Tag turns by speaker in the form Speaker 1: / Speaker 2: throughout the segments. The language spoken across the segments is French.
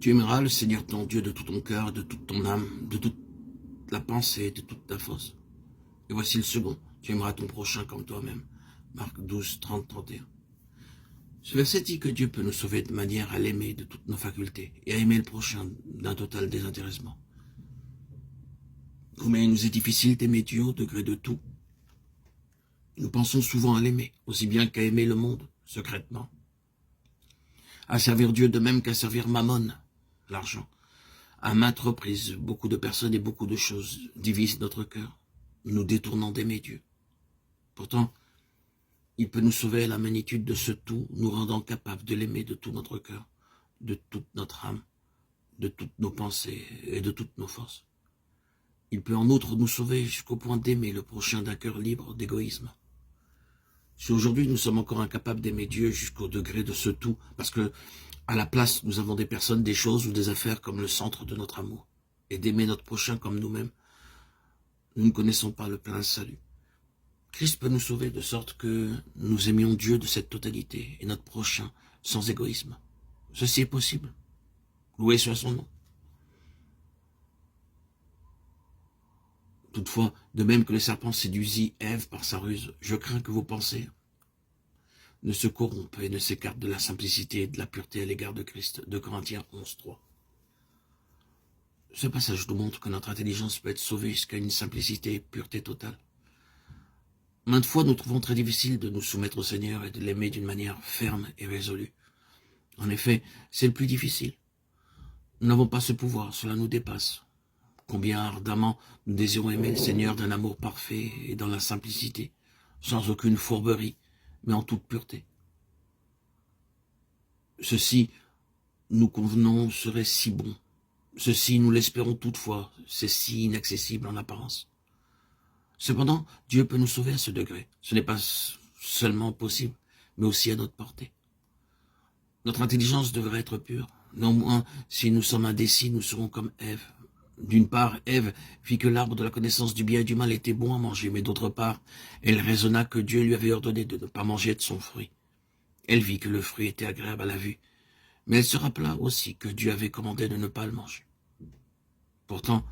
Speaker 1: Tu aimeras le Seigneur ton Dieu de tout ton cœur, de toute ton âme, de toute la pensée, de toute ta force. Et voici le second, tu aimeras ton prochain comme toi-même. Marc 12, 30, 31. Ce verset dit que Dieu peut nous sauver de manière à l'aimer de toutes nos facultés et à aimer le prochain d'un total désintéressement. Combien il nous est difficile d'aimer Dieu au degré de tout. Nous pensons souvent à l'aimer, aussi bien qu'à aimer le monde, secrètement. À servir Dieu de même qu'à servir Mammon, l'argent. À maintes reprises, beaucoup de personnes et beaucoup de choses divisent notre cœur, nous détournant d'aimer Dieu. Pourtant, il peut nous sauver à la magnitude de ce tout, nous rendant capables de l'aimer de tout notre cœur, de toute notre âme, de toutes nos pensées et de toutes nos forces. Il peut en outre nous sauver jusqu'au point d'aimer le prochain d'un cœur libre d'égoïsme. Si aujourd'hui nous sommes encore incapables d'aimer Dieu jusqu'au degré de ce tout, parce que à la place nous avons des personnes, des choses ou des affaires comme le centre de notre amour, et d'aimer notre prochain comme nous-mêmes, nous ne connaissons pas le plein salut. Christ peut nous sauver de sorte que nous aimions Dieu de cette totalité et notre prochain sans égoïsme. Ceci est possible. Loué soit son nom. Toutefois, de même que le serpent séduisit Ève par sa ruse, je crains que vos pensées ne se corrompent et ne s'écartent de la simplicité et de la pureté à l'égard de Christ. 2 Corinthiens 11, 3. Ce passage nous montre que notre intelligence peut être sauvée jusqu'à une simplicité et pureté totale. Maintes fois, nous trouvons très difficile de nous soumettre au Seigneur et de l'aimer d'une manière ferme et résolue. En effet, c'est le plus difficile. Nous n'avons pas ce pouvoir, cela nous dépasse. Combien ardemment nous désirons aimer le Seigneur d'un amour parfait et dans la simplicité, sans aucune fourberie, mais en toute pureté. Ceci, nous convenons, serait si bon. Ceci, nous l'espérons toutefois, c'est si inaccessible en apparence. Cependant, Dieu peut nous sauver à ce degré. Ce n'est pas seulement possible, mais aussi à notre portée. Notre intelligence devrait être pure. Néanmoins, si nous sommes indécis, nous serons comme Ève. D'une part, Ève vit que l'arbre de la connaissance du bien et du mal était bon à manger, mais d'autre part, elle raisonna que Dieu lui avait ordonné de ne pas manger de son fruit. Elle vit que le fruit était agréable à la vue, mais elle se rappela aussi que Dieu avait commandé de ne pas le manger. Pourtant,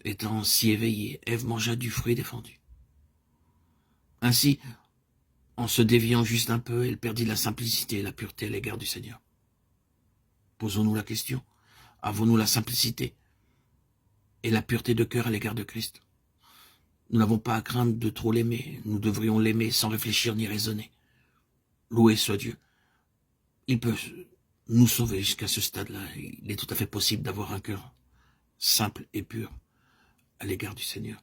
Speaker 1: étant si éveillée, Ève mangea du fruit défendu. Ainsi, en se déviant juste un peu, elle perdit la simplicité et la pureté à l'égard du Seigneur. Posons-nous la question, avons-nous la simplicité et la pureté de cœur à l'égard de Christ? Nous n'avons pas à craindre de trop l'aimer, nous devrions l'aimer sans réfléchir ni raisonner. Loué soit Dieu. Il peut nous sauver jusqu'à ce stade-là. Il est tout à fait possible d'avoir un cœur simple et pur à l'égard du Seigneur.